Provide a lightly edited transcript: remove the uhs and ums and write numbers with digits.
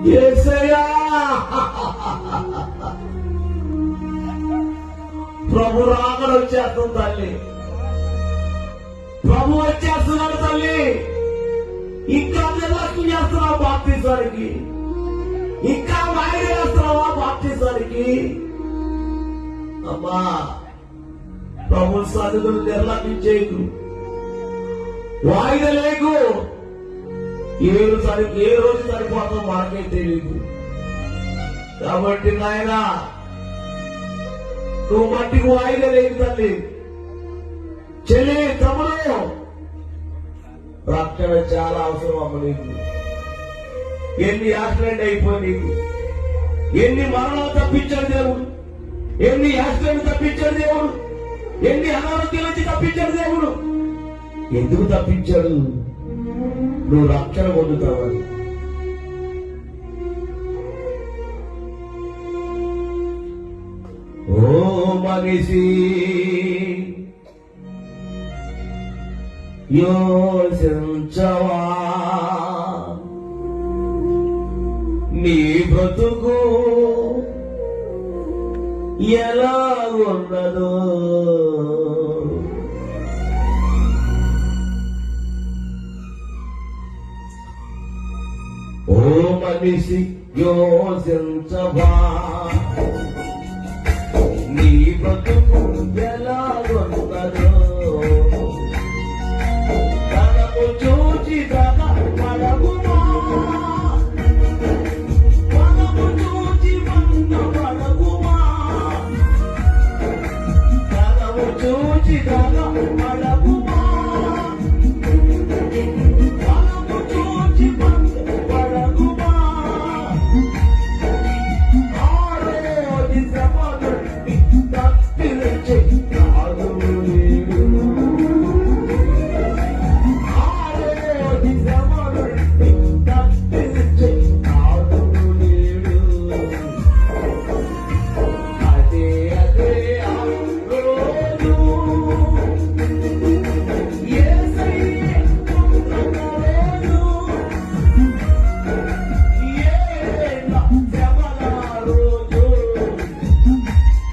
యేసయ్యా ప్రభు రాకడ వచ్చేస్తుంది తల్లి, ప్రభు వచ్చేస్తున్నాడు తల్లి. ఇంకా నిర్లక్ష్యం చేస్తున్నావు బాప్తిసానికి, ఇంకా వాయిదా చేస్తున్నావా బాప్తిసానికి? అమ్మా ప్రభు సన్నిధులు నిర్లక్ష్యం చేయకు, వాయిదా లేకు. ఏ రోజు సరిపోతుందో మనకే తెలియదు. కాబట్టి నాయనా నువ్వు మట్టికి వాయిదా లేదు తల్లి. చెల్లి తమ్ముడు, రక్షణ చాలా అవసరం అమ్మ నీకు. ఎన్ని యాక్సిడెంట్ అయిపోయి నీకు, ఎన్ని మరణాలు తప్పించాడు దేవుడు, ఎన్ని యాక్సిడెంట్ తప్పించాడు దేవుడు, ఎన్ని అనారోగ్యం నుంచి తప్పించాడు దేవుడు. ఎందుకు తప్పించాడు? నువ్వు రక్షణ పొందుతావని. ఓ మనిషి యోచించవా నీ బ్రతుకు ఎలా ఉన్నదో. ఓ మనిషి యోచించవా నీ బ్రతుకు ఎలా ఉన్నదో. తనము చూచి పడగుమా, మనము చూచి పడగుమా, తనము చూచి పడగుమా, మనము చూచి పడగుమా. ఆరోజు శ్రమ తప్పించే